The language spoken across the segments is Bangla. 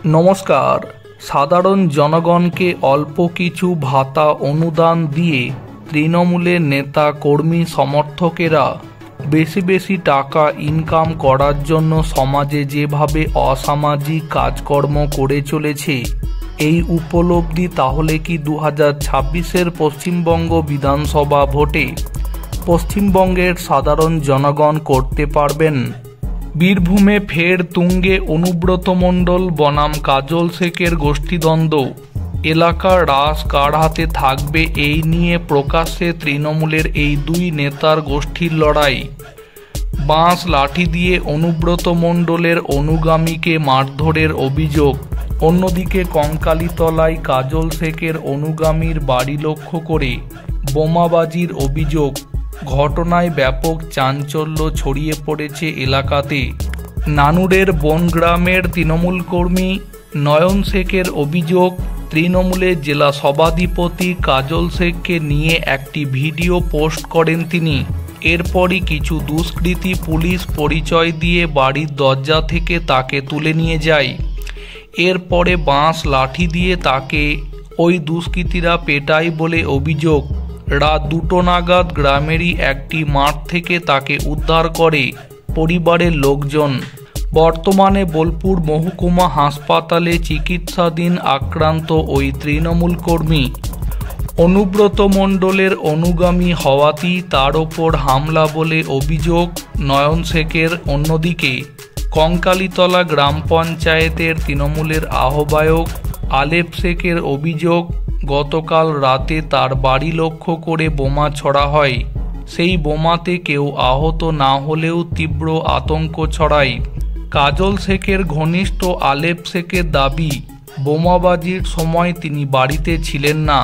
নমস্কার। সাধারণ জনগণকে অল্প কিছু ভাতা অনুদান দিয়ে তৃণমূলের নেতা কর্মী সমর্থকেরা বেশি বেশি টাকা ইনকাম করার জন্য সমাজে যেভাবে অসামাজিক কাজকর্ম করে চলেছে, এই উপলব্ধি তাহলে কি 2026-এর পশ্চিমবঙ্গ বিধানসভা ভোটে পশ্চিমবঙ্গের সাধারণ জনগণ করতে পারবেন? বীরভূমে ফের তুঙ্গে অনুব্রত মণ্ডল বনাম কাজল শেখের গোষ্ঠীদ্বন্দ্ব। এলাকার রাশ কার হাতে থাকবে, এই নিয়ে প্রকাশ্যে তৃণমূলের এই দুই নেতার গোষ্ঠীর লড়াই। বাঁশ লাঠি দিয়ে অনুব্রত মণ্ডলের অনুগামীকে মারধরের অভিযোগ। অন্যদিকে কঙ্কালীতলায় কাজল শেখের অনুগামীর বাড়ি লক্ষ্য করে বোমাবাজির অভিযোগ। ঘটনায় ব্যাপক চাঞ্চল্য ছড়িয়ে পড়েছে এলাকাতে। নানুরের বনগ্রামের তৃণমূল কর্মী নয়ন শেখের অভিযোগ, তৃণমূলের জেলা সভাধিপতি কাজল শেখকে নিয়ে একটি ভিডিও পোস্ট করেন তিনি। এরপরই কিছু দুষ্কৃতী পুলিশ পরিচয় দিয়ে বাড়ির দরজা থেকে তাকে তুলে নিয়ে যায়। এরপরে বাঁশ লাঠি দিয়ে তাকে ওই দুষ্কৃতীরা পেটায় বলে অভিযোগ। রাত 2টো নাগাদ গ্রামেরই একটি মাঠ থেকে তাকে উদ্ধার করে পরিবারের লোকজন। বর্তমানে বোলপুর মহকুমা হাসপাতালে চিকিৎসাধীন আক্রান্ত ওই তৃণমূল কর্মী। অনুব্রত মণ্ডলের অনুগামী হওয়াতেই তার ওপর হামলা বলে অভিযোগ নয়ন শেখের। অন্যদিকে কঙ্কালীতলা গ্রাম পঞ্চায়েতের তৃণমূলের আহ্বায়ক আলেপ শেখের অভিযোগ, গতকাল রাতে তার বাড়ি লক্ষ্য করে বোমা ছোড়া হয়। সেই বোমাতে কেউ আহত না হলেও তীব্র আতঙ্ক ছড়ায়। কাজল শেখের ঘনিষ্ঠ আলেপ শেখের দাবি, বোমাবাজির সময় তিনি বাড়িতে ছিলেন না।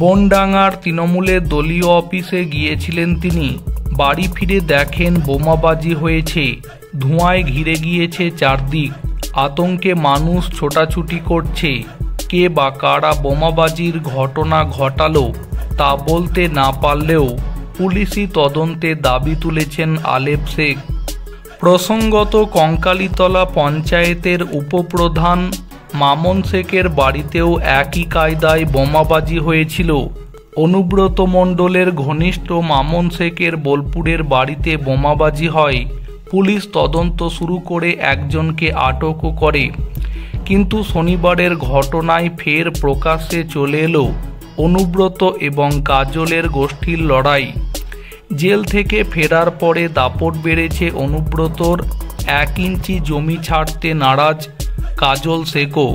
বনডাঙ্গার তৃণমূলের দলীয় অফিসে গিয়েছিলেন তিনি। বাড়ি ফিরে দেখেন বোমাবাজি হয়েছে, ধোঁয়ায় ঘিরে গিয়েছে চারদিক। আতঙ্কে মানুষ ছোটাছুটি করছে। কে বা কারা বোমাবাজির ঘটনা ঘটালো তা বলতে না পারলেও পুলিশি তদন্তে দাবি তুলেছেন আলেপ শেখ। প্রসঙ্গত, কঙ্কালীতলা পঞ্চায়েতের উপপ্রধান মামন শেখের বাড়িতেও একই কায়দায় বোমাবাজি হয়েছিল। অনুব্রত মণ্ডলের ঘনিষ্ঠ মামন শেখের বোলপুরের বাড়িতে বোমাবাজি হয়। পুলিশ তদন্ত শুরু করে একজনকে আটকও করে। কিন্তু শনিবারের ঘটনায় ফের প্রকাশ্যে চলে এলো অনুব্রত এবং কাজলের গোষ্ঠীর লড়াই। জেল থেকে ফেরার পরে দাপট বেড়েছে অনুব্রতর। 1 ইঞ্চি জমি ছাড়তে নারাজ কাজল শেখও।